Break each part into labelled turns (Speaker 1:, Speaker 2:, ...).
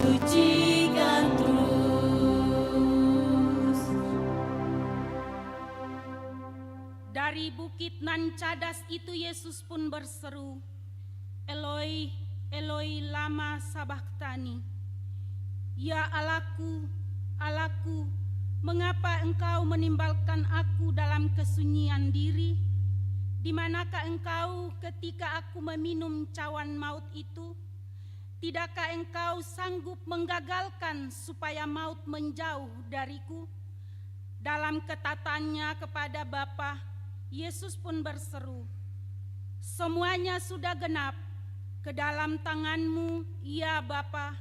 Speaker 1: sucikan terus.
Speaker 2: Dari bukit nan cadas itu Yesus pun berseru, Eloi, Eloi lama sabachthani. Ya Allahku, Allahku, mengapa engkau meninggalkan aku dalam kesunyian diri? Di manakah engkau ketika aku meminum cawan maut itu? Tidakkah engkau sanggup menggagalkan supaya maut menjauh dariku? Dalam katatannya kepada Bapa, Yesus pun berseru, semuanya sudah genap, ke dalam tanganmu, ya Bapa,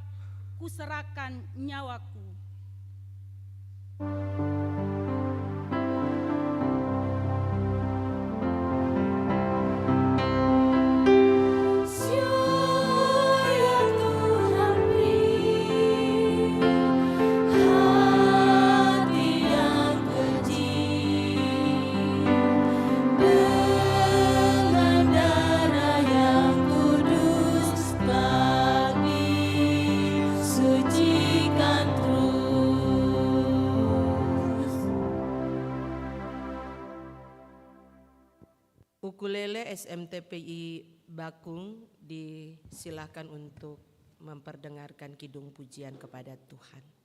Speaker 2: kuserahkan nyawaku.
Speaker 3: Ukulele SMTPI Bakung disilakan untuk memperdengarkan kidung pujian kepada Tuhan.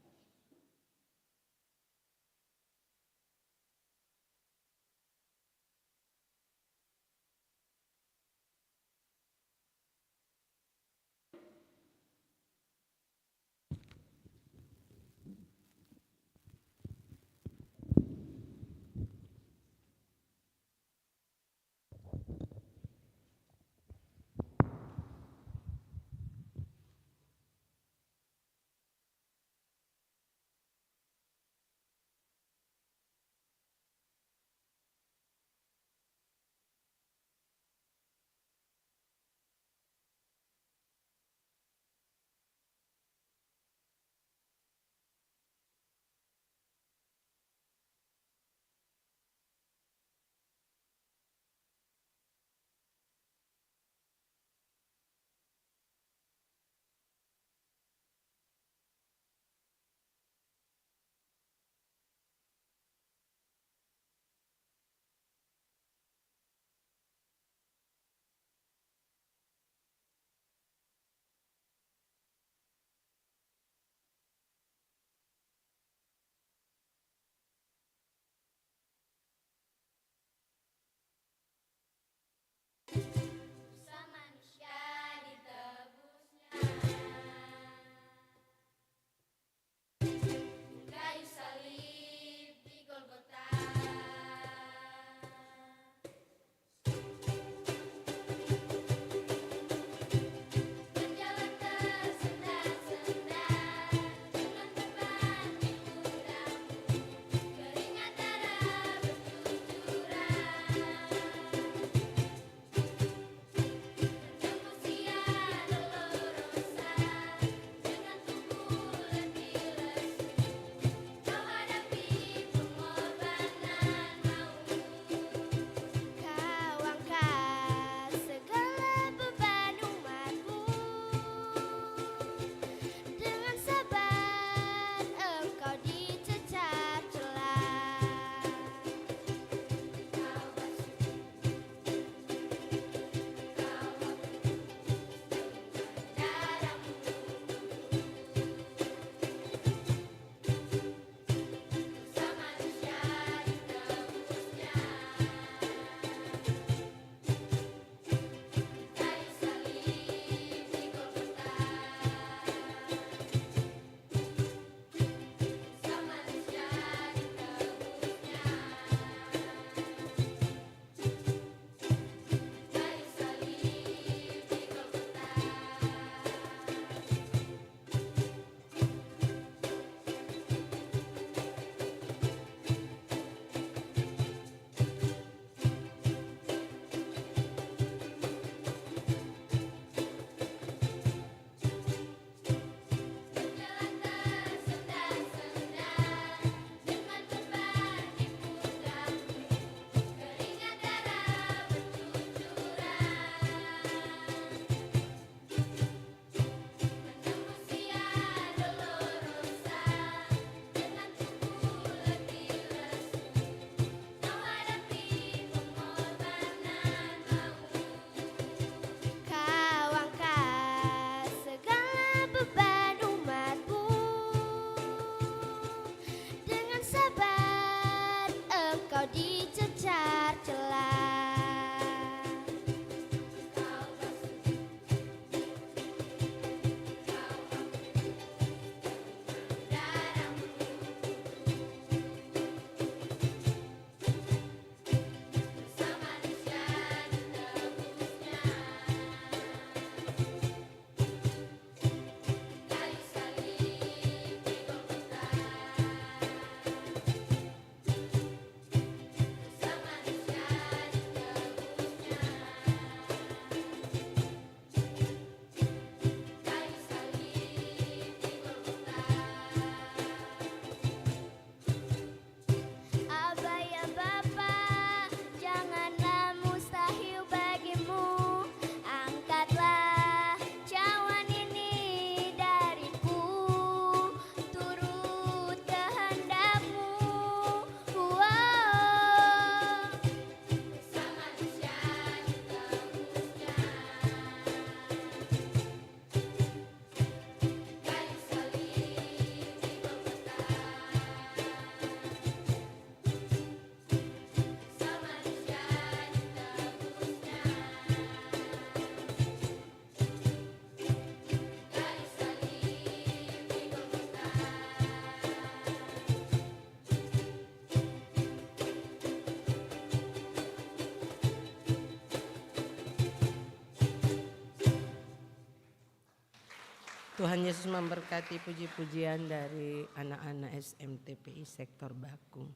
Speaker 3: Tuhan Yesus memberkati puji-pujian dari anak-anak SMTPI Sektor Bakung.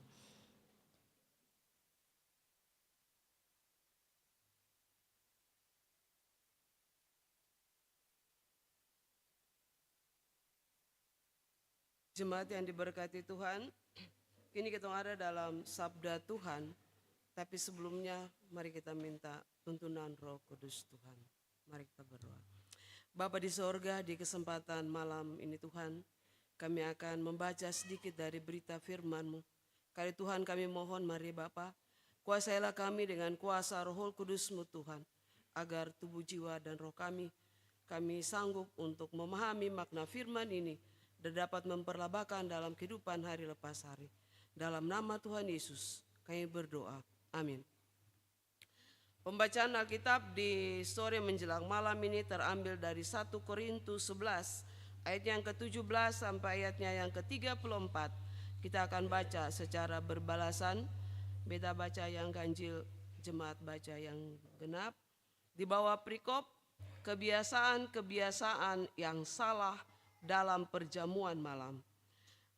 Speaker 1: Jemaat yang diberkati Tuhan, kini kita ada dalam sabda Tuhan, tapi sebelumnya mari kita minta tuntunan Roh Kudus Tuhan. Mari kita berdoa. Bapa di sorga, di kesempatan malam ini Tuhan, kami akan membaca sedikit dari berita firman-Mu. Kali Tuhan kami mohon, mari Bapa, kuasailah kami dengan kuasa Roh Kudus-Mu Tuhan, agar tubuh jiwa dan roh kami sanggup untuk memahami makna firman ini, dan dapat memperlabakan dalam kehidupan hari lepas hari. Dalam nama Tuhan Yesus kami berdoa, amin. Pembacaan Alkitab di sore menjelang malam ini terambil dari 1 Korintus 11 ayat yang ke-17 sampai ayatnya yang ke-34. Kita akan baca secara berbalasan, beta baca yang ganjil, jemaat baca yang genap. Di bawah perikop, kebiasaan-kebiasaan yang salah dalam perjamuan malam.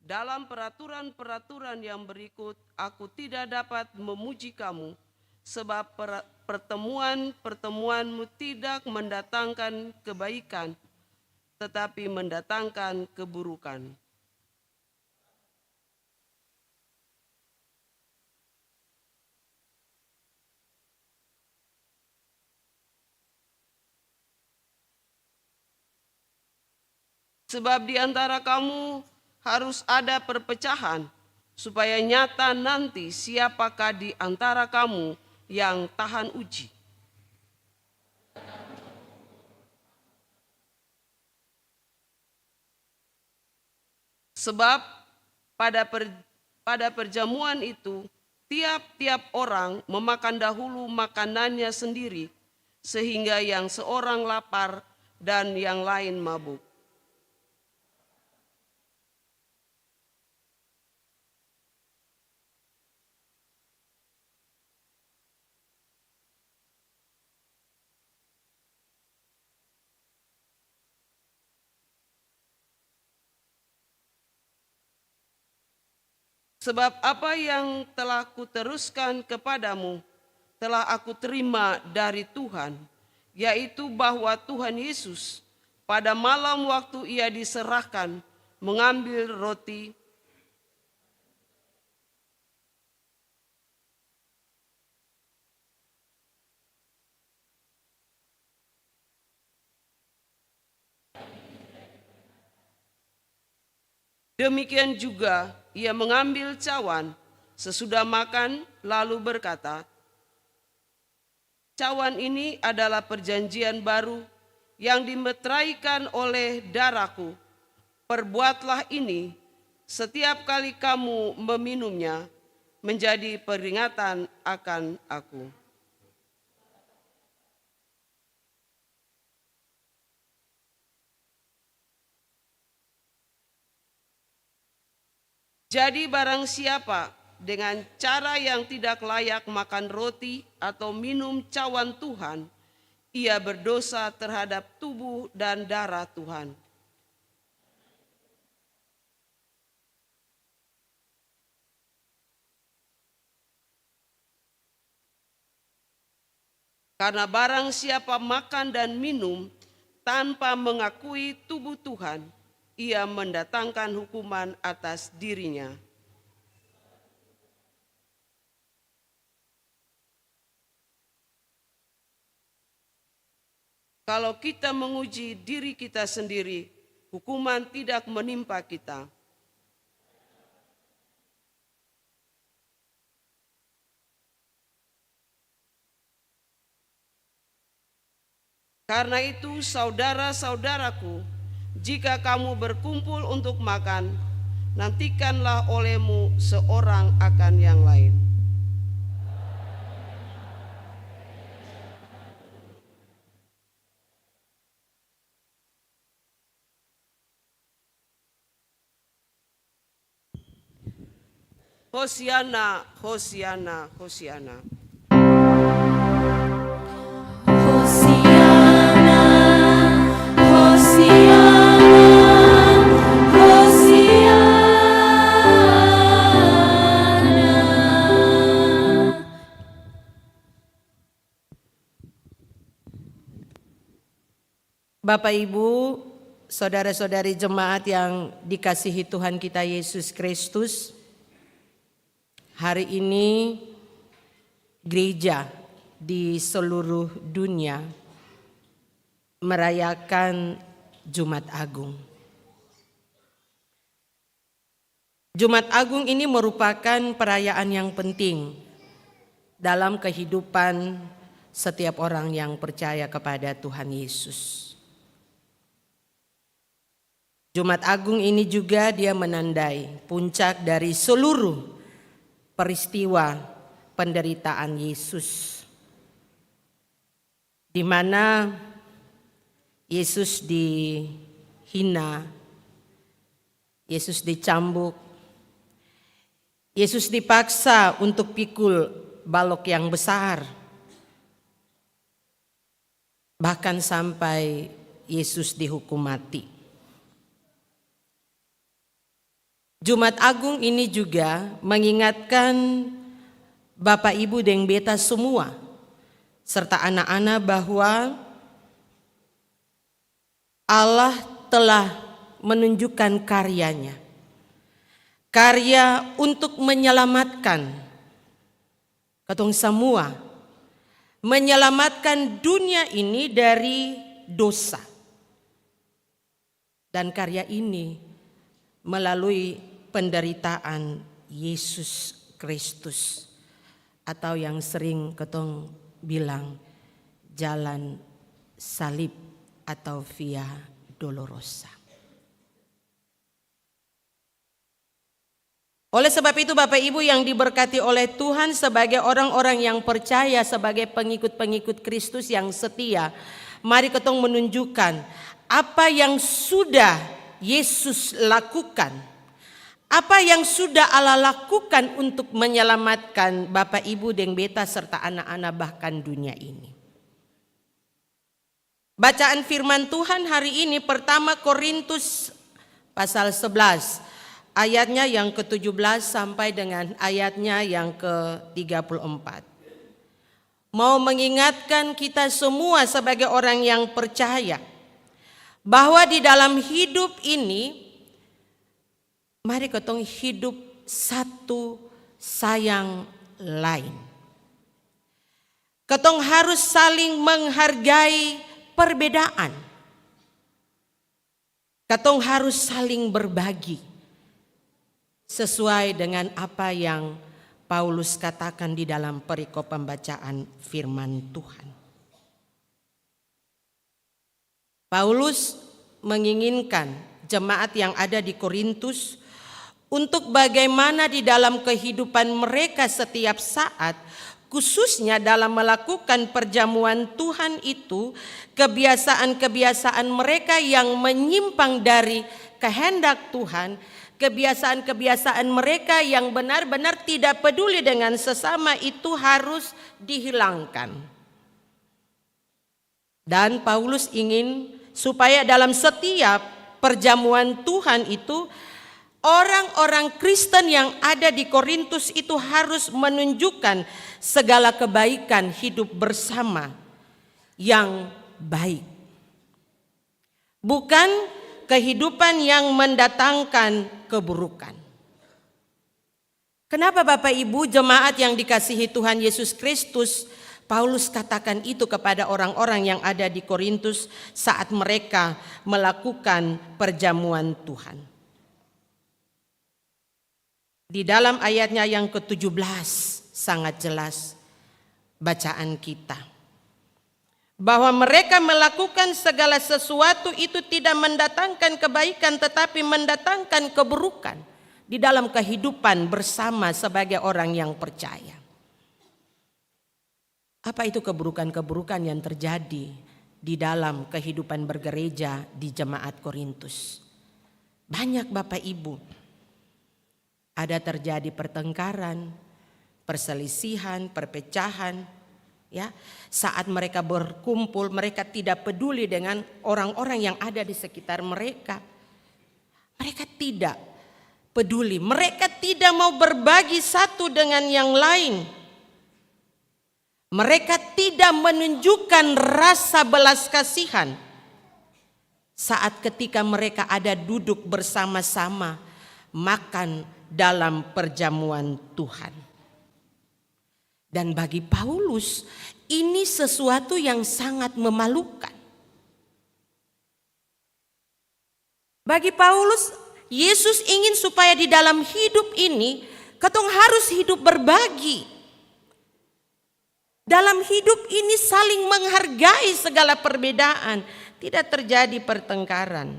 Speaker 1: Dalam peraturan-peraturan yang berikut, aku tidak dapat memuji kamu, sebab pertemuan-pertemuanmu tidak mendatangkan kebaikan, tetapi mendatangkan keburukan. Sebab di antara kamu harus ada perpecahan, supaya nyata nanti siapakah di antara kamu yang tahan uji. Sebab pada perjamuan itu, tiap-tiap orang memakan dahulu makanannya sendiri, sehingga yang seorang lapar dan yang lain mabuk. Sebab apa yang telah kuteruskan kepadamu, telah aku terima dari Tuhan, yaitu bahwa Tuhan Yesus pada malam waktu ia diserahkan, mengambil roti, demikian juga ia mengambil cawan sesudah makan, lalu berkata, cawan ini adalah perjanjian baru yang dimeteraikan oleh darahku. Perbuatlah ini setiap kali kamu meminumnya, menjadi peringatan akan aku. Jadi barang siapa dengan cara yang tidak layak makan roti atau minum cawan Tuhan, ia berdosa terhadap tubuh dan darah Tuhan. Karena barang siapa makan dan minum tanpa mengakui tubuh Tuhan, ia mendatangkan hukuman atas dirinya. Kalau kita menguji diri kita sendiri, hukuman tidak menimpa kita. Karena itu, saudara-saudaraku, jika kamu berkumpul untuk makan, nantikanlah olehmu seorang akan yang lain. Hosiana, Hosiana, Hosiana.
Speaker 4: Hosiana, Hosiana.
Speaker 3: Bapak Ibu, saudara-saudari jemaat yang dikasihi Tuhan kita Yesus Kristus, hari ini gereja di seluruh dunia merayakan Jumat Agung. Jumat Agung ini merupakan perayaan yang penting dalam kehidupan setiap orang yang percaya kepada Tuhan Yesus. Jumat Agung ini juga dia menandai puncak dari seluruh peristiwa penderitaan Yesus, di mana Yesus dihina, Yesus dicambuk, Yesus dipaksa untuk pikul balok yang besar. Bahkan sampai Yesus dihukum mati. Jumat Agung ini juga mengingatkan Bapak Ibu dan Beta semua serta anak-anak bahwa Allah telah menunjukkan karyanya. Karya untuk menyelamatkan katong semua, menyelamatkan dunia ini dari dosa. Dan karya ini melalui penderitaan Yesus Kristus, atau yang sering katong bilang jalan salib atau via dolorosa. Oleh sebab itu Bapak Ibu yang diberkati oleh Tuhan, sebagai orang-orang yang percaya, sebagai pengikut-pengikut Kristus yang setia, mari kita menunjukkan apa yang sudah Yesus lakukan, apa yang sudah Allah lakukan untuk menyelamatkan Bapak Ibu dan Beta serta anak-anak bahkan dunia ini. Bacaan firman Tuhan hari ini pertama Korintus pasal 11. Ayatnya yang ke-17 sampai dengan ayatnya yang ke-34. Mau mengingatkan kita semua sebagai orang yang percaya bahwa di dalam hidup ini mari ketong hidup satu sayang lain. Ketong harus saling menghargai perbedaan. Ketong harus saling berbagi. Sesuai dengan apa yang Paulus katakan di dalam perikop pembacaan firman Tuhan. Paulus menginginkan jemaat yang ada di Korintus untuk bagaimana di dalam kehidupan mereka setiap saat, khususnya dalam melakukan perjamuan Tuhan itu, kebiasaan-kebiasaan mereka yang menyimpang dari kehendak Tuhan, kebiasaan-kebiasaan mereka yang benar-benar tidak peduli dengan sesama itu harus dihilangkan. Dan Paulus ingin supaya dalam setiap perjamuan Tuhan itu, orang-orang Kristen yang ada di Korintus itu harus menunjukkan segala kebaikan hidup bersama yang baik. Bukan kehidupan yang mendatangkan keburukan. Kenapa Bapak Ibu jemaat yang dikasihi Tuhan Yesus Kristus, Paulus katakan itu kepada orang-orang yang ada di Korintus saat mereka melakukan perjamuan Tuhan. Di dalam ayatnya yang ke-17 sangat jelas bacaan kita. Bahwa mereka melakukan segala sesuatu itu tidak mendatangkan kebaikan tetapi mendatangkan keburukan di dalam kehidupan bersama sebagai orang yang percaya. Apa itu keburukan-keburukan yang terjadi di dalam kehidupan bergereja di jemaat Korintus? Banyak Bapak Ibu. Ada terjadi pertengkaran, perselisihan, perpecahan. Ya, saat mereka berkumpul, mereka tidak peduli dengan orang-orang yang ada di sekitar mereka. Mereka tidak peduli, mereka tidak mau berbagi satu dengan yang lain. Mereka tidak menunjukkan rasa belas kasihan. saat ketika mereka ada duduk bersama-sama makan dalam perjamuan Tuhan. Dan bagi Paulus ini sesuatu yang sangat memalukan. Bagi Paulus, Yesus ingin supaya di dalam hidup ini katong harus hidup berbagi. Dalam hidup ini saling menghargai segala perbedaan, tidak terjadi pertengkaran.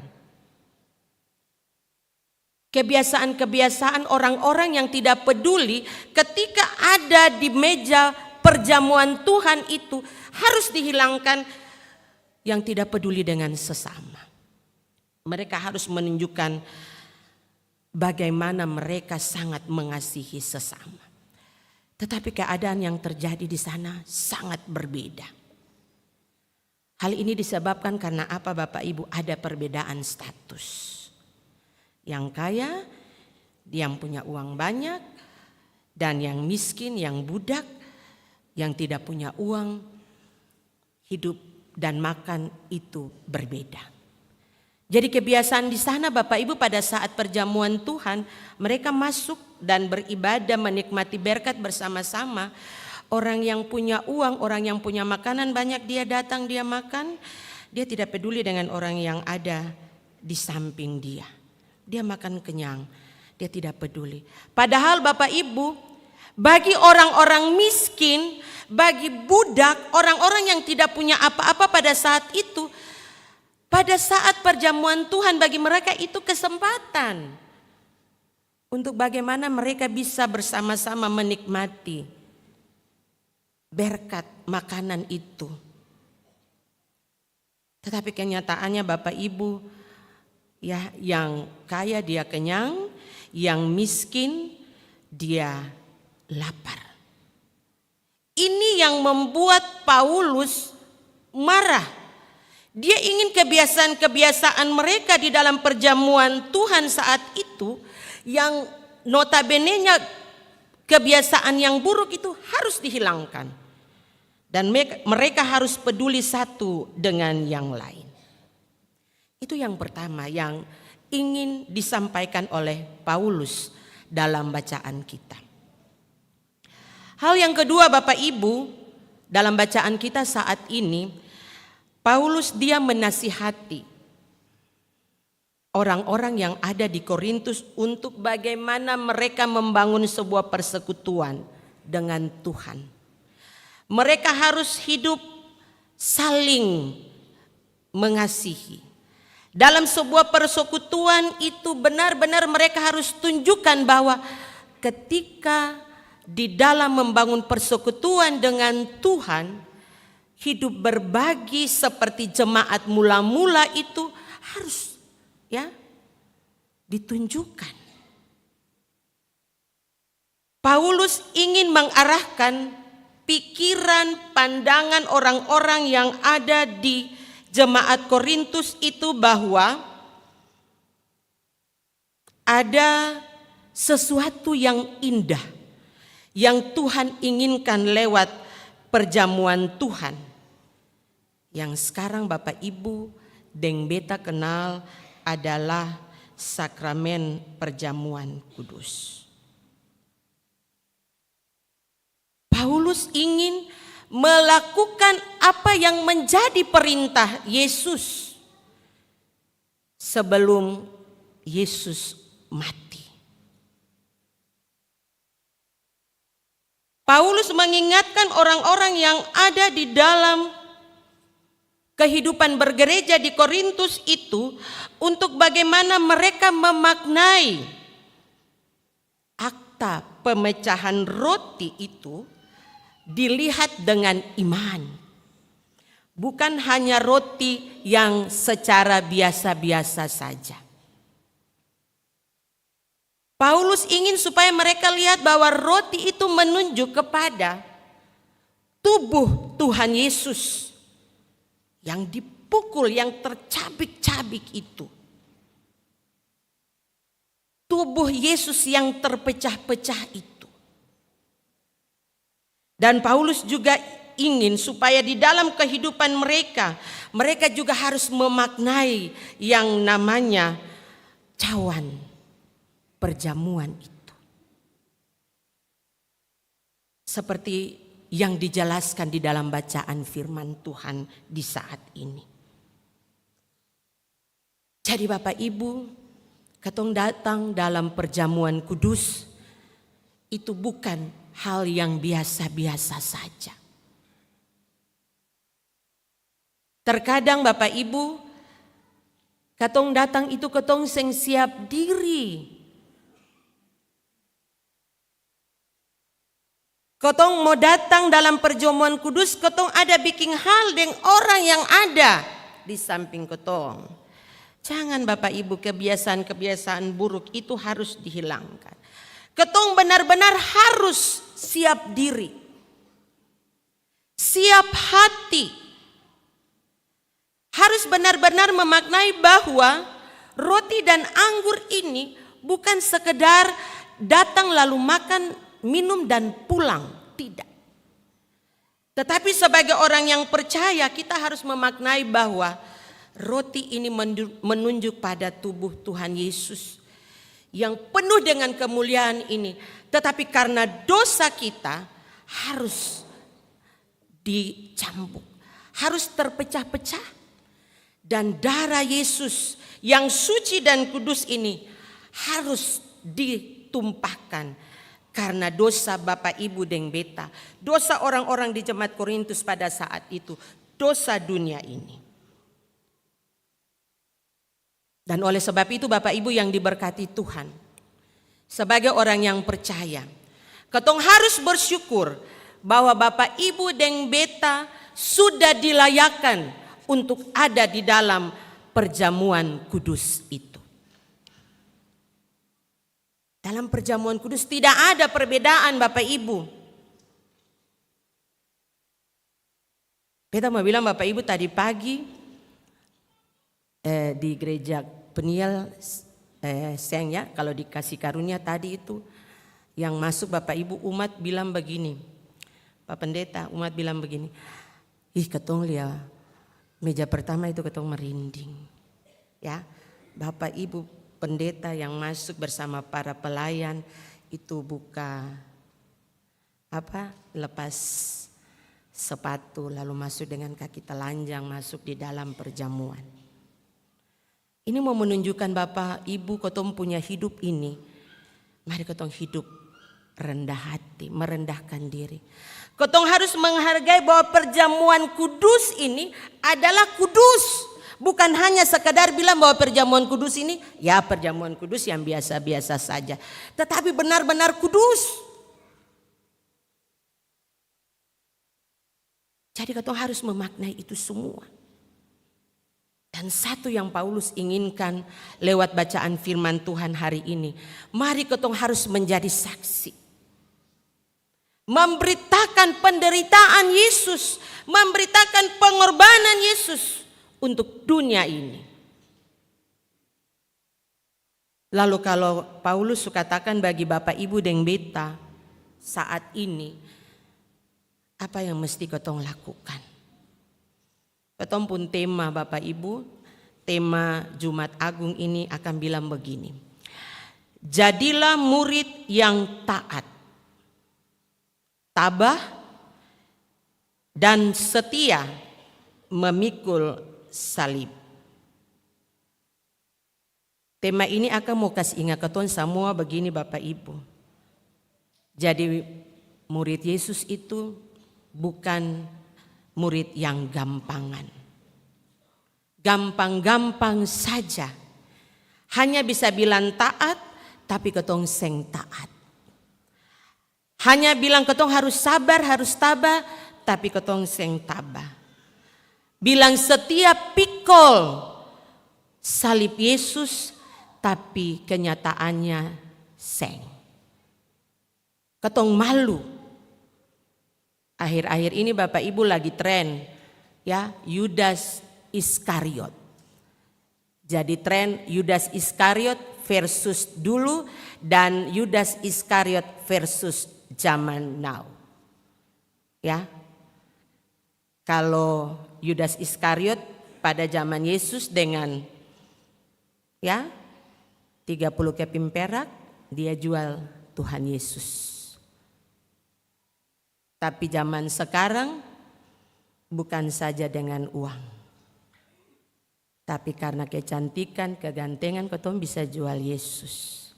Speaker 3: Kebiasaan-kebiasaan orang-orang yang tidak peduli ketika ada di meja perjamuan Tuhan itu harus dihilangkan, yang tidak peduli dengan sesama. Mereka harus menunjukkan bagaimana mereka sangat mengasihi sesama. Tetapi keadaan yang terjadi di sana sangat berbeda. Hal ini disebabkan karena apa Bapak Ibu? Ada perbedaan status. Yang kaya, yang punya uang banyak, dan yang miskin, yang budak, yang tidak punya uang, hidup dan makan itu berbeda. Jadi kebiasaan di sana Bapak Ibu pada saat perjamuan Tuhan, mereka masuk dan beribadah menikmati berkat bersama-sama. Orang yang punya uang, orang yang punya makanan banyak, dia datang, dia makan. Dia tidak peduli dengan orang yang ada di samping dia. Dia makan kenyang, dia tidak peduli. Padahal Bapak Ibu, bagi orang-orang miskin, bagi budak, orang-orang yang tidak punya apa-apa pada saat itu, pada saat perjamuan Tuhan bagi mereka itu kesempatan untuk bagaimana mereka bisa bersama-sama menikmati berkat makanan itu. Tetapi kenyataannya Bapak Ibu, ya, yang kaya dia kenyang, yang miskin dia lapar. Ini yang membuat Paulus marah. Dia ingin kebiasaan-kebiasaan mereka di dalam perjamuan Tuhan saat itu, yang notabene-nya kebiasaan yang buruk itu harus dihilangkan. Dan mereka harus peduli satu dengan yang lain. Itu yang pertama yang ingin disampaikan oleh Paulus dalam bacaan kita. Hal yang kedua Bapak Ibu, dalam bacaan kita saat ini, Paulus dia menasihati orang-orang yang ada di Korintus untuk bagaimana mereka membangun sebuah persekutuan dengan Tuhan. Mereka harus hidup saling mengasihi. Dalam sebuah persekutuan itu benar-benar mereka harus tunjukkan bahwa ketika di dalam membangun persekutuan dengan Tuhan, hidup berbagi seperti jemaat mula-mula itu harus ditunjukkan. Paulus ingin mengarahkan pikiran, pandangan orang-orang yang ada di jemaat Korintus itu bahwa ada sesuatu yang indah yang Tuhan inginkan lewat perjamuan Tuhan. Yang sekarang Bapak Ibu deng beta kenal adalah sakramen perjamuan kudus. Paulus ingin melakukan apa yang menjadi perintah Yesus sebelum Yesus mati. Paulus mengingatkan orang-orang yang ada di dalam kehidupan bergereja di Korintus itu untuk bagaimana mereka memaknai akta pemecahan roti itu dilihat dengan iman. Bukan hanya roti yang secara biasa-biasa saja. Paulus ingin supaya mereka lihat bahwa roti itu menunjuk kepada tubuh Tuhan Yesus yang dipukul, yang tercabik-cabik itu. Tubuh Yesus yang terpecah-pecah itu. Dan Paulus juga ingin supaya di dalam kehidupan mereka juga harus memaknai yang namanya cawan perjamuan itu. Seperti yang dijelaskan di dalam bacaan firman Tuhan di saat ini. Jadi Bapak Ibu, katong datang dalam perjamuan kudus itu bukan hal yang biasa-biasa saja. Terkadang Bapak Ibu, katong datang itu katong seng siap diri. Katong mau datang dalam perjamuan kudus, katong ada bikin hal dengan orang yang ada di samping katong. Jangan Bapak Ibu, kebiasaan-kebiasaan buruk itu harus dihilangkan. Katong benar-benar harus siap diri, siap hati. Harus benar-benar memaknai bahwa roti dan anggur ini bukan sekedar datang lalu makan, minum dan pulang, tidak. Tetapi sebagai orang yang percaya kita harus memaknai bahwa roti ini menunjuk pada tubuh Tuhan Yesus yang penuh dengan kemuliaan ini. Tetapi karena dosa kita harus dicambuk, harus terpecah-pecah. Dan darah Yesus yang suci dan kudus ini harus ditumpahkan. Karena dosa Bapak Ibu dan Beta, dosa orang-orang di jemaat Korintus pada saat itu, dosa dunia ini. Dan oleh sebab itu Bapak Ibu yang diberkati Tuhan, sebagai orang yang percaya, katong harus bersyukur bahwa Bapak Ibu dan Beta sudah dilayakkan untuk ada di dalam perjamuan kudus itu. Dalam perjamuan kudus tidak ada perbedaan Bapak Ibu. Beta mau bilang Bapak Ibu tadi pagi di gereja Peniel Seng ya, kalau dikasih karunia tadi itu yang masuk Bapak Ibu umat bilang begini, Pak Pendeta umat bilang begini, ih ketong lihat meja pertama itu ketong merinding ya. Bapak Ibu pendeta yang masuk bersama para pelayan itu buka lepas sepatu lalu masuk dengan kaki telanjang masuk di dalam perjamuan. Ini mau menunjukkan Bapak Ibu katong punya hidup ini, mari katong hidup rendah hati, merendahkan diri. Katong harus menghargai bahwa perjamuan kudus ini adalah kudus. Bukan hanya sekadar bilang bahwa perjamuan kudus ini, ya perjamuan kudus yang biasa-biasa saja. Tetapi benar-benar kudus. Jadi katong harus memaknai itu semua. Dan satu yang Paulus inginkan lewat bacaan firman Tuhan hari ini. Mari katong harus menjadi saksi. Memberitakan penderitaan Yesus. Memberitakan pengorbanan Yesus untuk dunia ini. Lalu kalau Paulus katakan bagi Bapak Ibu dan Beta saat ini, apa yang mesti katong lakukan? Katong pun tema Bapak Ibu, tema Jumat Agung ini akan bilang begini. Jadilah murid yang taat, tabah, dan setia memikul salib. Tema ini akan mau kasih ingat katong semua begini Bapak Ibu. Jadi murid Yesus itu bukan murid yang gampangan. Gampang-gampang saja. Hanya bisa bilang taat, tapi ketong seng taat. Hanya bilang ketong harus sabar, harus tabah, tapi ketong seng tabah. Bilang setia pikul salib Yesus, tapi kenyataannya seng. Ketong malu. Akhir-akhir ini Bapak Ibu lagi tren ya, Yudas Iskariot. Jadi tren Yudas Iskariot versus dulu dan Yudas Iskariot versus zaman now. Ya. Kalau Yudas Iskariot pada zaman Yesus dengan 30 keping perak dia jual Tuhan Yesus. Tapi zaman sekarang bukan saja dengan uang, tapi karena kecantikan, kegantengan, ketong bisa jual Yesus.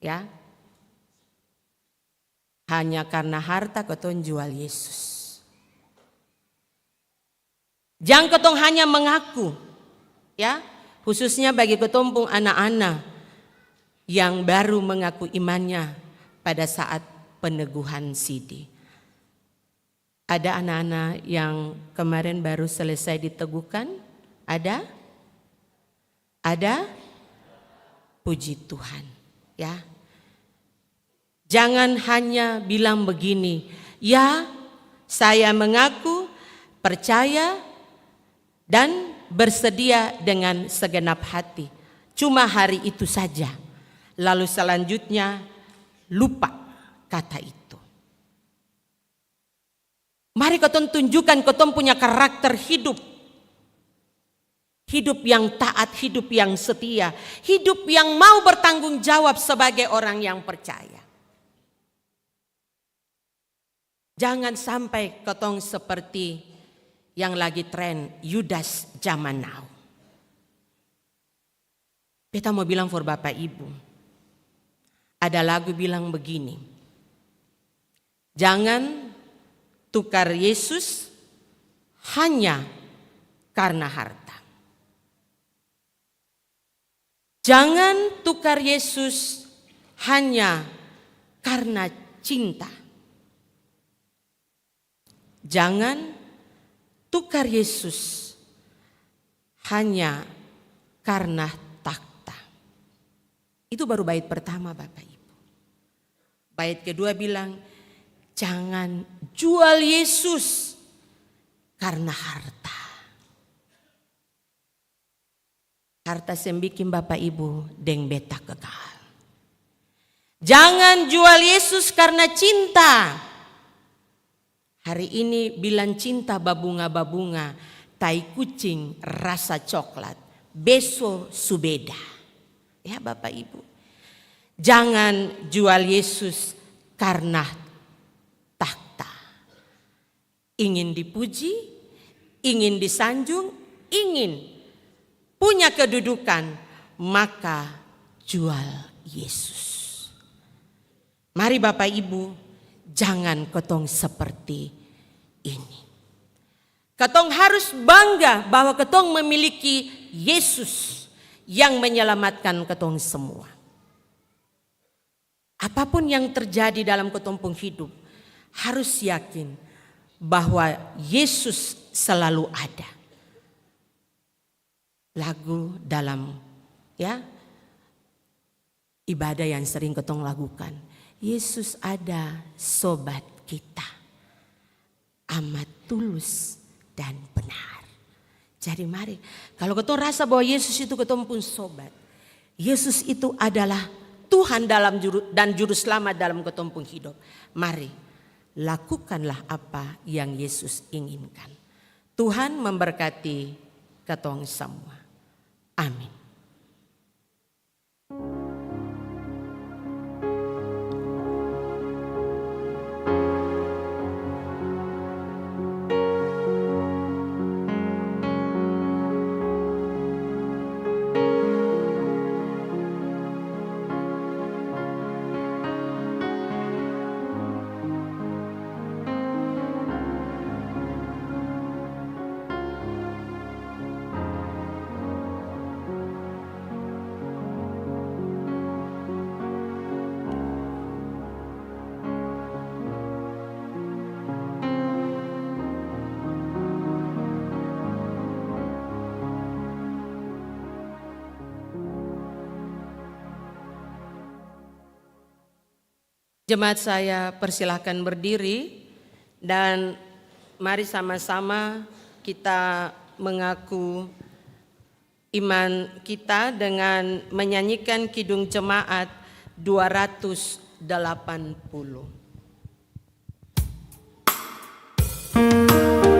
Speaker 3: Ya, hanya karena harta ketong jual Yesus. Jangan ketong hanya mengaku, ya, khususnya bagi ketong pun anak-anak yang baru mengaku imannya pada saat peneguhan sidi. Ada anak-anak yang kemarin baru selesai diteguhkan? Ada? Ada? Puji Tuhan, ya. Jangan hanya bilang begini, ya saya mengaku, percaya, dan bersedia dengan segenap hati. Cuma hari itu saja. Lalu selanjutnya lupa kata itu. Mari ketong tunjukkan ketong punya karakter hidup. Hidup yang taat, hidup yang setia. Hidup yang mau bertanggung jawab sebagai orang yang percaya. Jangan sampai ketong seperti yang lagi tren Yudas zaman now. Beta mau bilang for Bapak Ibu. Ada lagu bilang begini. Jangan tukar Yesus hanya karena harta. Jangan tukar Yesus hanya karena cinta. Jangan tukar Yesus hanya karena takhta. Itu baru bait pertama Bapak Ibu. Bait kedua bilang, jangan jual Yesus karena harta. Harta yang bikin Bapak Ibu deng beta kekal. Jangan jual Yesus karena cinta. Hari ini bilang cinta babunga-babunga, tai kucing rasa coklat, besok subeda. Ya Bapak Ibu. Jangan jual Yesus karena takhta. Ingin dipuji, ingin disanjung, ingin punya kedudukan, maka jual Yesus. Mari Bapak Ibu, jangan ketong seperti ini. Ketong harus bangga bahwa ketong memiliki Yesus yang menyelamatkan ketong semua. Apapun yang terjadi dalam ketong pun hidup, harus yakin bahwa Yesus selalu ada. Lagu dalam ibadah yang sering ketong lakukan. Yesus ada sobat kita, amat tulus dan benar. Jadi mari, kalau ketong rasa bahwa Yesus itu ketong pun sobat, Yesus itu adalah Tuhan dan juru selamat dalam ketong pun hidup. Mari, lakukanlah apa yang Yesus inginkan. Tuhan memberkati ketong semua. Amin. Jemaat saya persilahkan berdiri dan mari sama-sama kita mengaku iman kita dengan menyanyikan Kidung Jemaat 280.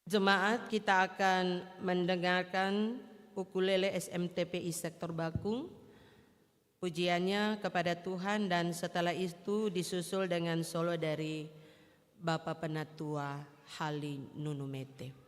Speaker 3: Jemaat, kita akan mendengarkan ukulele SMTPI Sektor Bakung. Pujiannya kepada Tuhan dan setelah itu disusul dengan solo dari Bapak Penatua Hali Nunumete.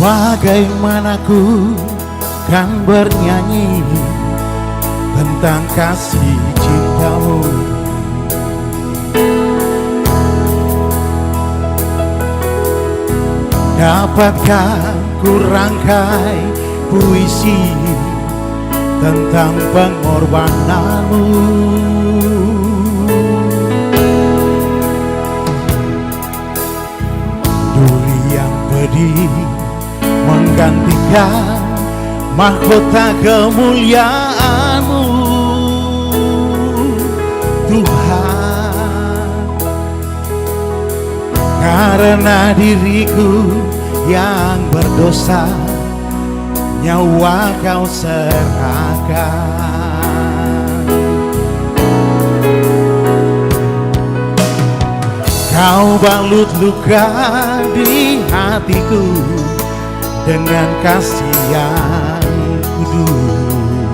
Speaker 4: Bagaimana ku kan bernyanyi tentang kasih cintamu. Dapatkah ku rangkai puisi tentang pengorbananmu? Duri yang pedih menggantikan mahkota kemuliaan-Mu, Tuhan. Karena diriku yang berdosa, nyawa Kau serahkan. Kau balut luka di hatiku dengan kasih yang kudus.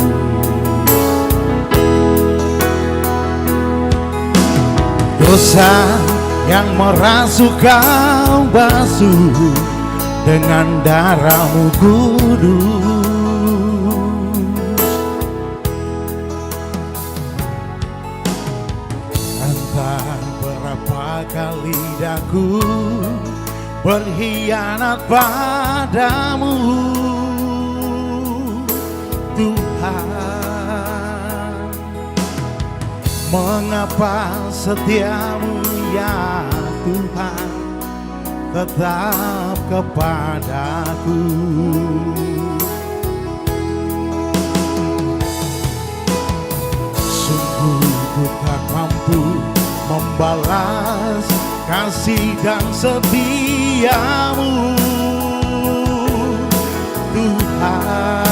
Speaker 4: Dosa yang merasuk Kau basuh dengan darah-Mu kudus. Entah berapa kali daku berkhianat padamu, Tuhan. Mengapa setiamu ya Tuhan tetap kepadaku? Sungguh ku tak mampu membalas kasih dan setiamu, Tuhan.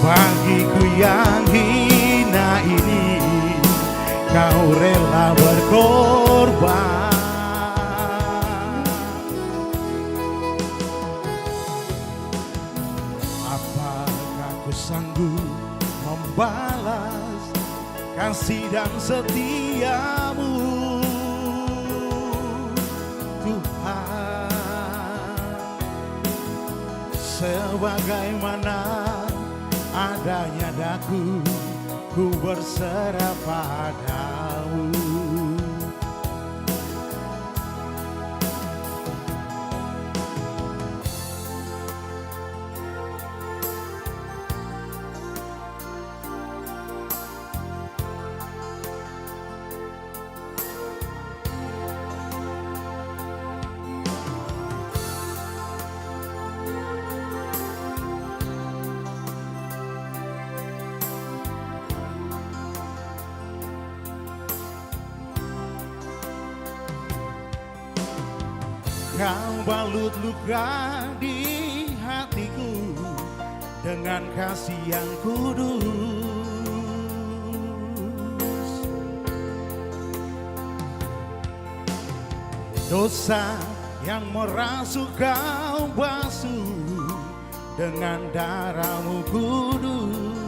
Speaker 4: Bagiku yang hina ini Kau rela berkorban. Apakah ku sanggup membalas kasih dan setiamu, Tuhan. Sebagaimana adanya daku, ku berserah padamu. Kau balut luka di hatiku dengan kasih yang kudus. Dosa yang merasuk Kau basuh dengan darah-Mu kudus.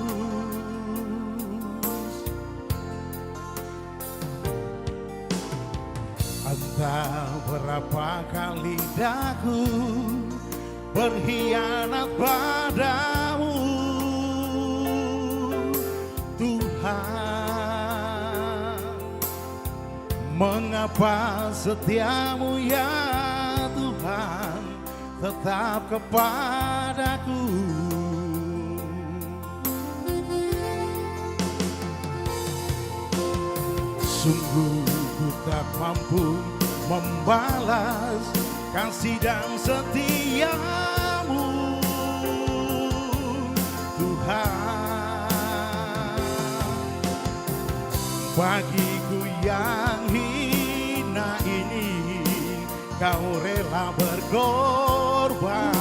Speaker 4: Entah berapa kali daku berkhianat padamu, Tuhan. Mengapa setiamu ya Tuhan tetap kepadaku? Sungguh ku tak mampu membalas kasih dan setiamu, Tuhan. Bagiku yang hina ini Kau rela berkorban.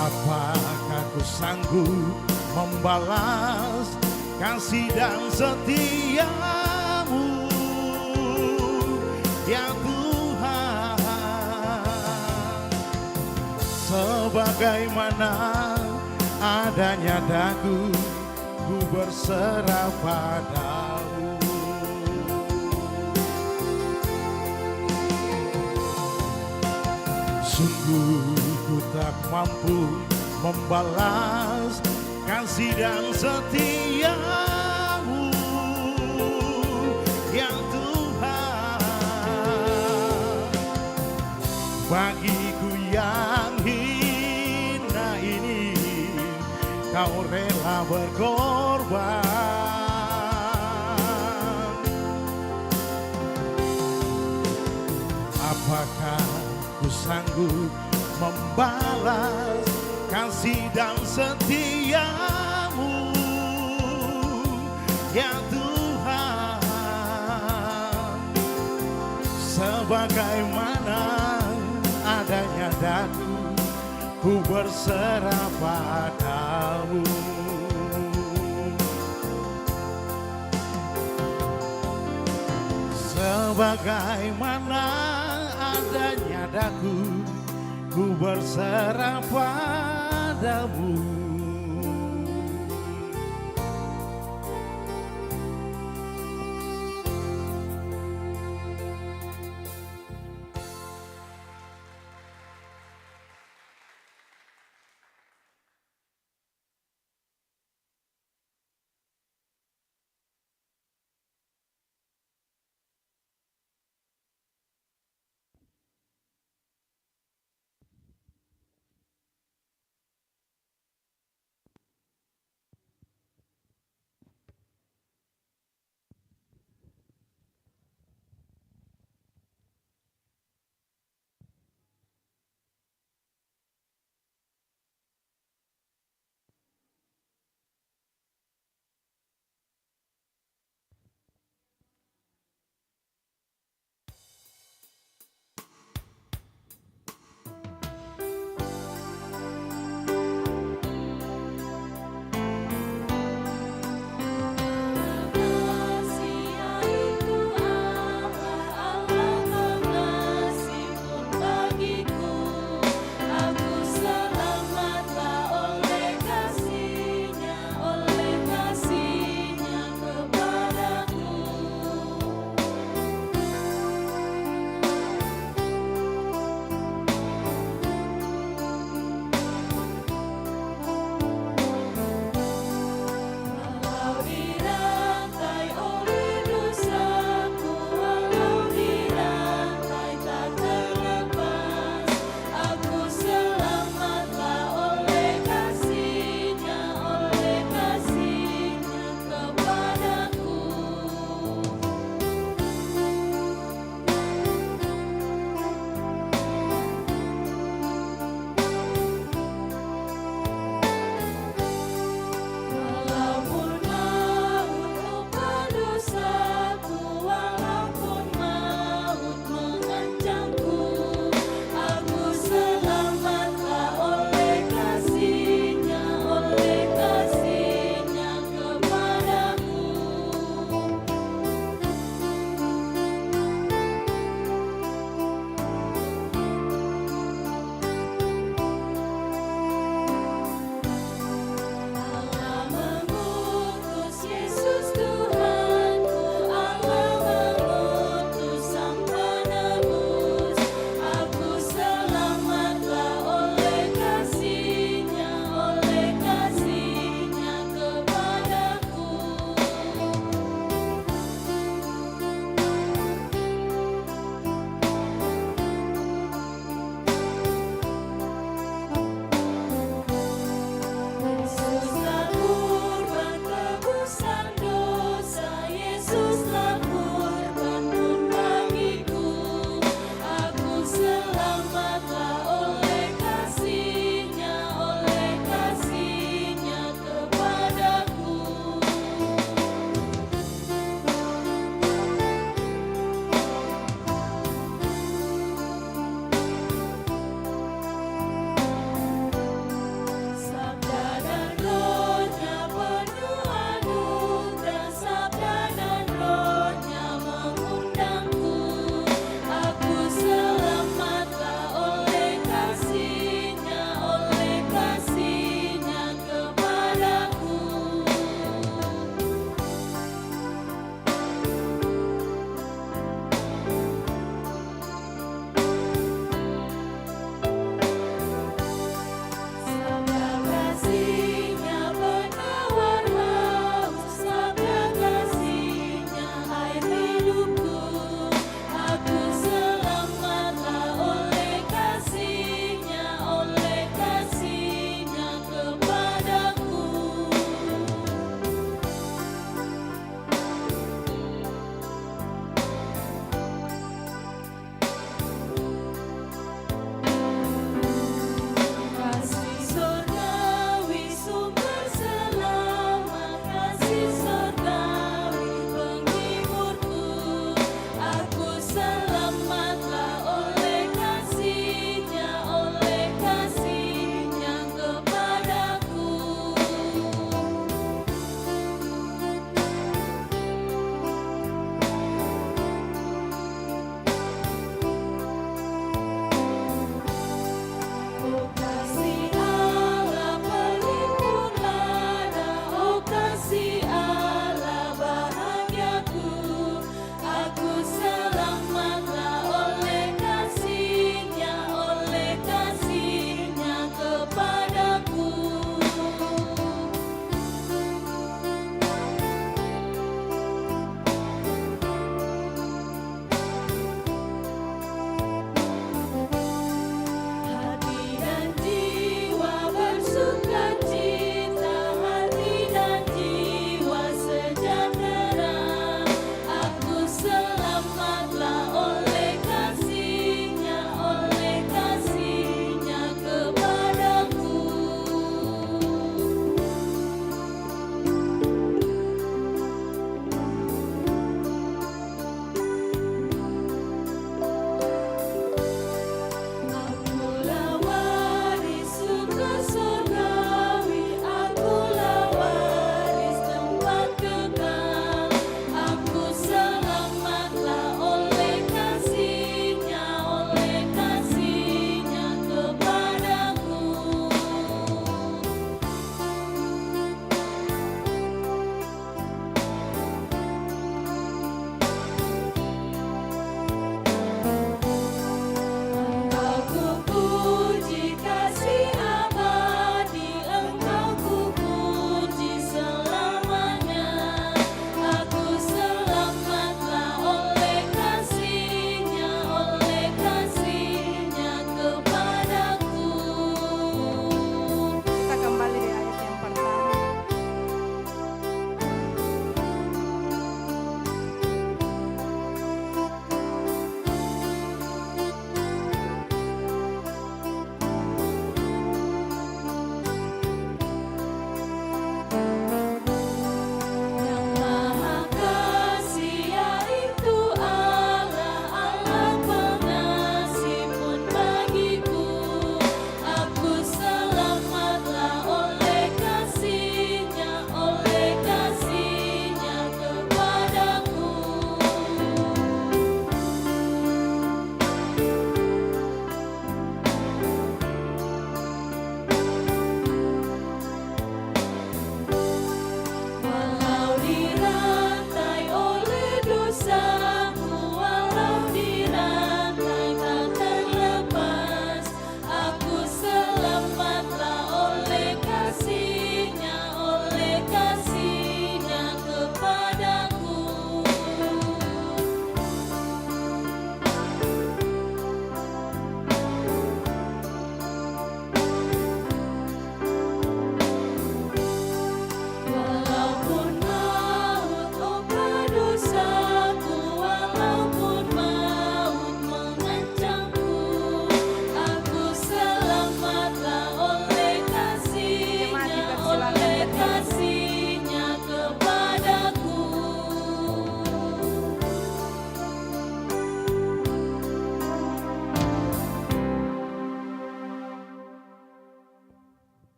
Speaker 4: Apakah ku sanggup membalas kasih dan setiamu, ya Tuhan. Sebagaimana adanya daku, ku berserah padamu. Sungguh ku tak mampu membalas kasih dan setiamu, yang Tuhan. Bagiku yang hina ini, Kau rela berkorban. Apakah ku sanggup membalas kasih dan setiamu, ya Tuhan? Sebagaimana adanya daku, ku berserah padamu. Sebagaimana adanya daku, ku berserah padamu.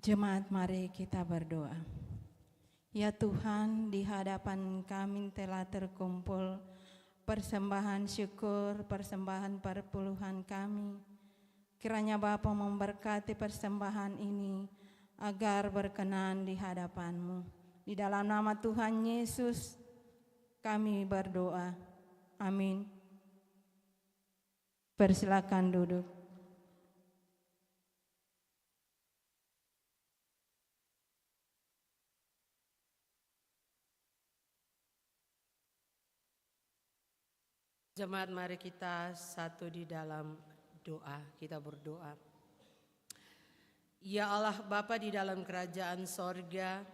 Speaker 5: Jemaat, mari kita berdoa. Ya Tuhan, di hadapan kami telah terkumpul persembahan syukur, persembahan perpuluhan kami. Kiranya Bapa memberkati persembahan ini agar berkenan di hadapan-Mu. Di dalam nama Tuhan Yesus kami berdoa. Amin. Persilakan duduk.
Speaker 3: Jemaat, mari kita satu di dalam doa, kita berdoa. Ya Allah Bapa di dalam kerajaan sorga,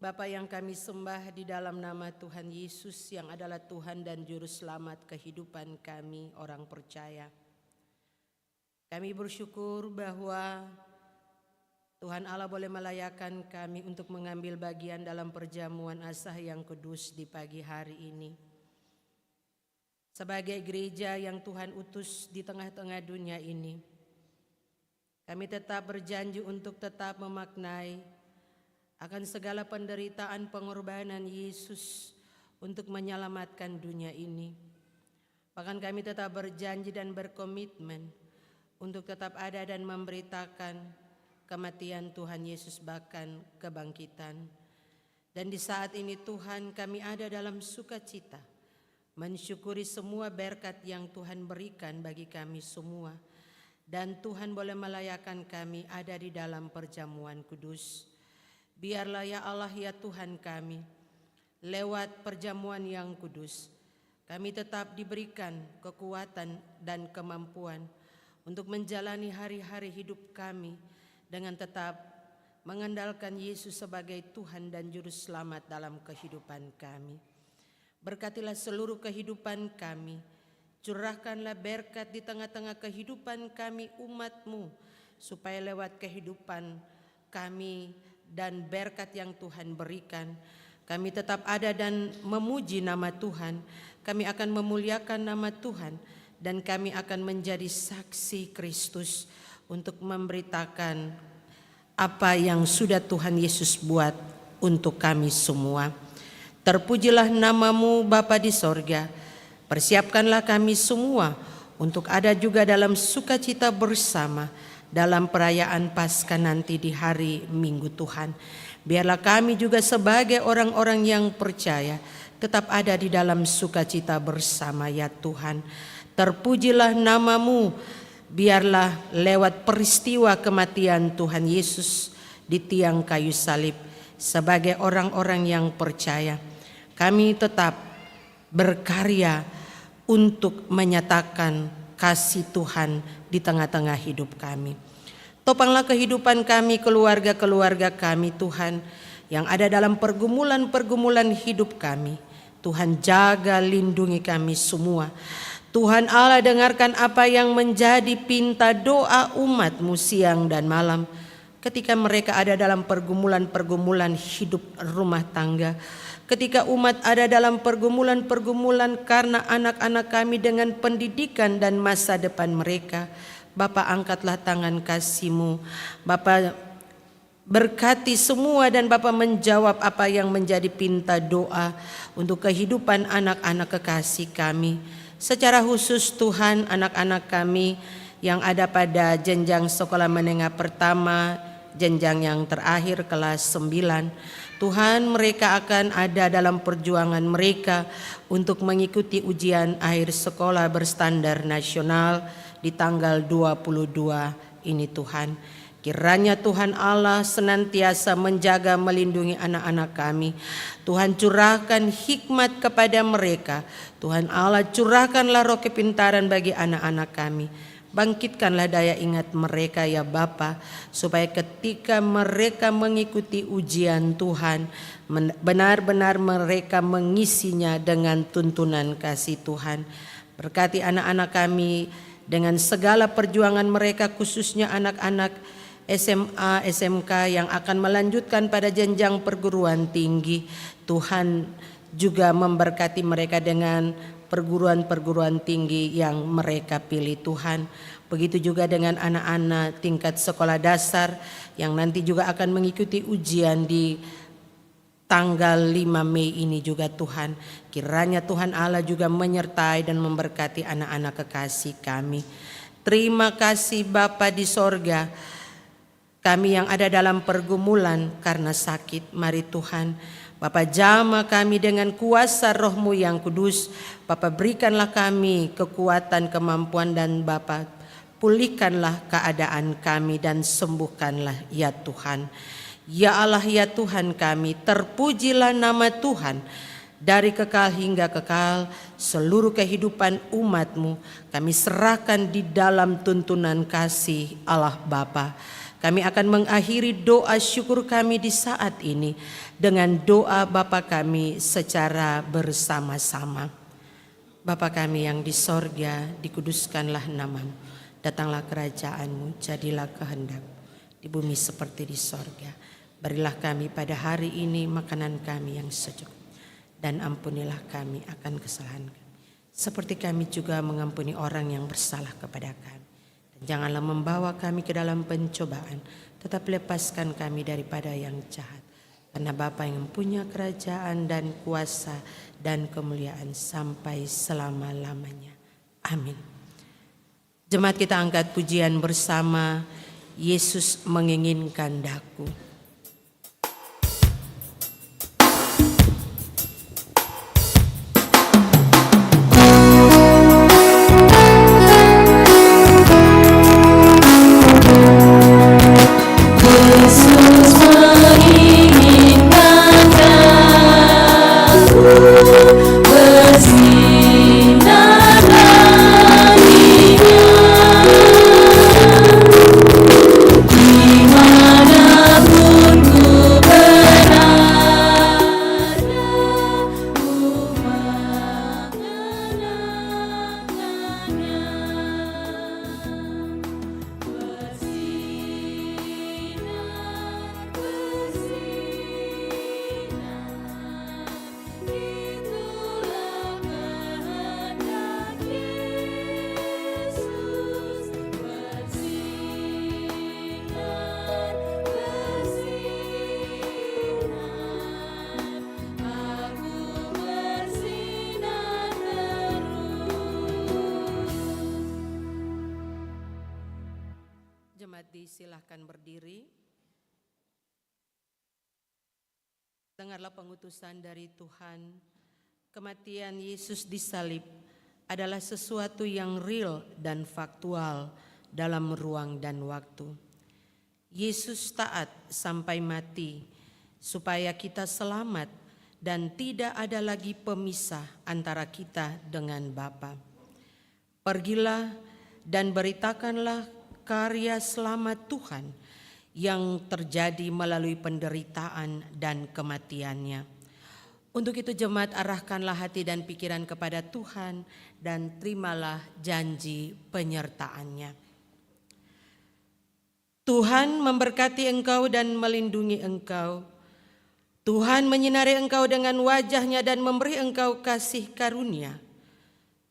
Speaker 3: Bapa yang kami sembah di dalam nama Tuhan Yesus yang adalah Tuhan dan Juru Selamat kehidupan kami orang percaya. Kami bersyukur bahwa Tuhan Allah boleh melayakkan kami untuk mengambil bagian dalam perjamuan asah yang kudus di pagi hari ini. Sebagai gereja yang Tuhan utus di tengah-tengah dunia ini, kami tetap berjanji untuk tetap memaknai akan segala penderitaan pengorbanan Yesus untuk menyelamatkan dunia ini. Bahkan kami tetap berjanji dan berkomitmen untuk tetap ada dan memberitakan kematian Tuhan Yesus bahkan kebangkitan. Dan di saat ini Tuhan, kami ada dalam sukacita mensyukuri semua berkat yang Tuhan berikan bagi kami semua. Dan Tuhan boleh melayakkan kami ada di dalam perjamuan kudus. Biarlah ya Allah ya Tuhan kami, lewat perjamuan yang kudus, kami tetap diberikan kekuatan dan kemampuan untuk menjalani hari-hari hidup kami dengan tetap mengandalkan Yesus sebagai Tuhan dan Juru Selamat dalam kehidupan kami. Berkatilah seluruh kehidupan kami, curahkanlah berkat di tengah-tengah kehidupan kami umat-Mu, supaya lewat kehidupan kami dan berkat yang Tuhan berikan, kami tetap ada dan memuji nama Tuhan, kami akan memuliakan nama Tuhan, dan kami akan menjadi saksi Kristus untuk memberitakan apa yang sudah Tuhan Yesus buat untuk kami semua. Terpujilah nama-Mu Bapa di sorga. Persiapkanlah kami semua untuk ada juga dalam sukacita bersama dalam perayaan Paskah nanti di hari Minggu Tuhan. Biarlah kami juga sebagai orang-orang yang percaya tetap ada di dalam sukacita bersama ya Tuhan. Terpujilah nama-Mu. Biarlah lewat peristiwa kematian Tuhan Yesus di tiang kayu salib, sebagai orang-orang yang percaya, kami tetap berkarya untuk menyatakan kasih Tuhan di tengah-tengah hidup kami. Topanglah kehidupan kami, keluarga-keluarga kami Tuhan, yang ada dalam pergumulan-pergumulan hidup kami. Tuhan jaga lindungi kami semua. Tuhan Allah, dengarkan apa yang menjadi pinta doa umat-Mu siang dan malam ketika mereka ada dalam pergumulan-pergumulan hidup rumah tangga. Ketika umat ada dalam pergumulan-pergumulan karena anak-anak kami dengan pendidikan dan masa depan mereka. Bapa, angkatlah tangan kasih-Mu. Bapa, berkati semua dan Bapa menjawab apa yang menjadi pinta doa untuk kehidupan anak-anak kekasih kami. Secara khusus Tuhan, anak-anak kami yang ada pada jenjang sekolah menengah pertama, jenjang yang terakhir kelas 9. Tuhan, mereka akan ada dalam perjuangan mereka untuk mengikuti ujian akhir sekolah berstandar nasional di tanggal 22 ini Tuhan. Kiranya Tuhan Allah senantiasa menjaga melindungi anak-anak kami. Tuhan, curahkan hikmat kepada mereka. Tuhan Allah, curahkanlah roh kepintaran bagi anak-anak kami. Bangkitkanlah daya ingat mereka ya Bapa, supaya ketika mereka mengikuti ujian Tuhan, benar-benar mereka mengisinya dengan tuntunan kasih Tuhan. Berkati anak-anak kami dengan segala perjuangan mereka, khususnya anak-anak SMA, SMK yang akan melanjutkan pada jenjang perguruan tinggi. Tuhan juga memberkati mereka dengan perguruan-perguruan tinggi yang mereka pilih Tuhan. Begitu juga dengan anak-anak tingkat sekolah dasar yang nanti juga akan mengikuti ujian di tanggal 5 Mei ini juga Tuhan. Kiranya Tuhan Allah juga menyertai dan memberkati anak-anak kekasih kami. Terima kasih Bapa di sorga. Kami yang ada dalam pergumulan karena sakit, mari Tuhan Bapa jamah kami dengan kuasa Roh-Mu yang kudus. Bapa berikanlah kami kekuatan, kemampuan, dan Bapa pulihkanlah keadaan kami dan sembuhkanlah ya Tuhan. Ya Allah ya Tuhan kami, terpujilah nama Tuhan. Dari kekal hingga kekal, seluruh kehidupan umat-Mu kami serahkan di dalam tuntunan kasih Allah Bapa. Kami akan mengakhiri doa syukur kami di saat ini dengan doa Bapa kami secara bersama-sama. Bapa kami yang di sorga, dikuduskanlah nama-Mu. Datanglah kerajaan-Mu, jadilah kehendak di bumi seperti di sorga. Berilah kami pada hari ini makanan kami yang sejuk. Dan ampunilah kami akan kesalahan kami. Seperti kami juga mengampuni orang yang bersalah kepada kami. Janganlah membawa kami ke dalam pencobaan, tetapi lepaskan kami daripada yang jahat. Karena Bapa yang punya kerajaan dan kuasa dan kemuliaan sampai selama-lamanya. Amin. Jemaat kita angkat pujian bersama, Yesus menginginkan daku. Silahkan berdiri. Dengarlah pengutusan dari Tuhan. Kematian Yesus di salib adalah sesuatu yang real dan faktual dalam ruang dan waktu. Yesus taat sampai mati supaya kita selamat dan tidak ada lagi pemisah antara kita dengan Bapa. Pergilah dan beritakanlah karya selamat Tuhan yang terjadi melalui penderitaan dan kematiannya. Untuk itu jemaat arahkanlah hati dan pikiran kepada Tuhan dan terimalah janji penyertaannya. Tuhan memberkati engkau dan melindungi engkau. Tuhan menyinari engkau dengan wajah-Nya dan memberi engkau kasih karunia.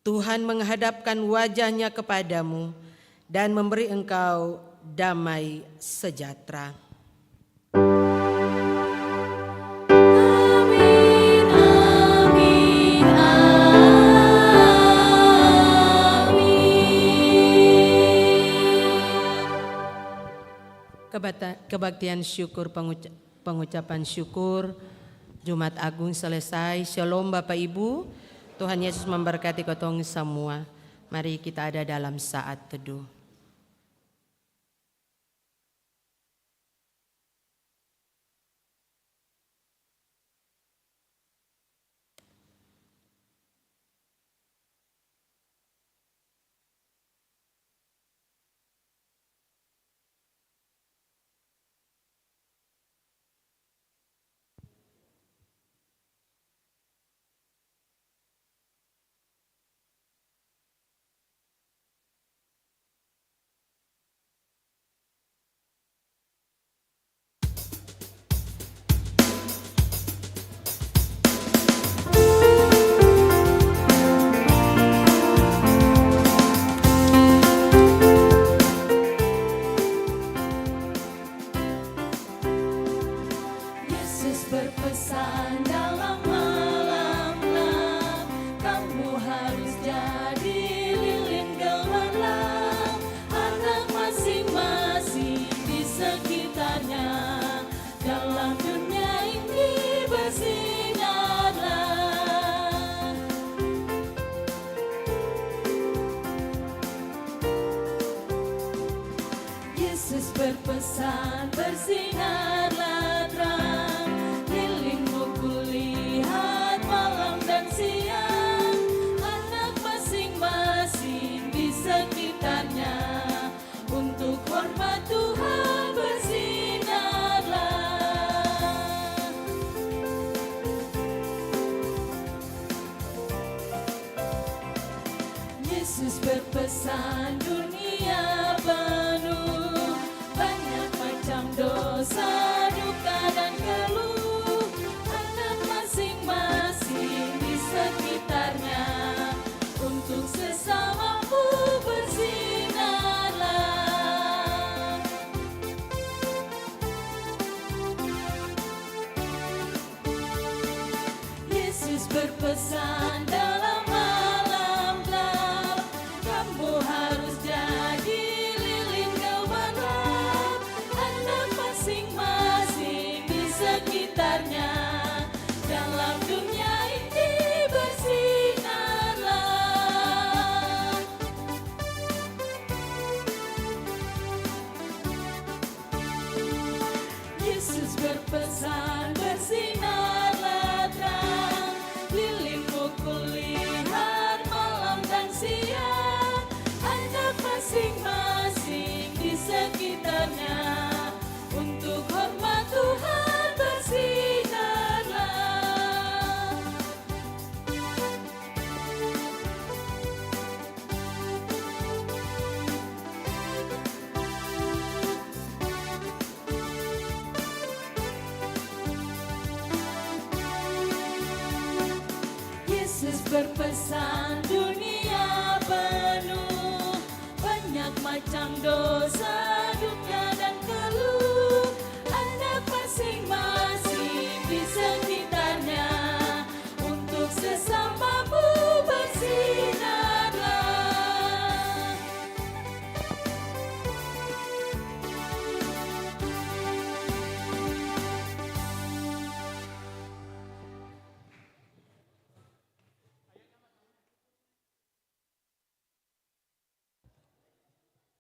Speaker 3: Tuhan menghadapkan wajah-Nya kepadamu dan memberi engkau damai sejahtera.
Speaker 6: Amin, amin, amin.
Speaker 3: Kebaktian syukur, pengucapan syukur Jumat Agung selesai. Shalom Bapak Ibu, Tuhan Yesus memberkati kotong semua. Mari kita ada dalam saat teduh.
Speaker 6: Yesus berpesan, bersinarlah terang, lilingmu kulihat malam dan siang, anak masing-masing di sekitarnya, untuk hormat Tuhan bersinarlah. Yesus berpesan, dunia penuh banyak macam dosa, duka dan keluh, anak masing-masing di sekitarnya, untuk sesamamu bersinarlah. Yesus berpesan dalam malam gelap, kamu harus jadi lilin gemerlap, anak masing-masing di sekitarnya, dalam dunia ini bersinarlah. Yesus berpesan, bersinarlah terang, lilingmu kulihat malam dan siang, anak masing-masing di sekitarnya, untuk hormat Tuhan bersinarlah. Yesus berpesan, dunia penuh banyak macam dosa, duka dan keluh,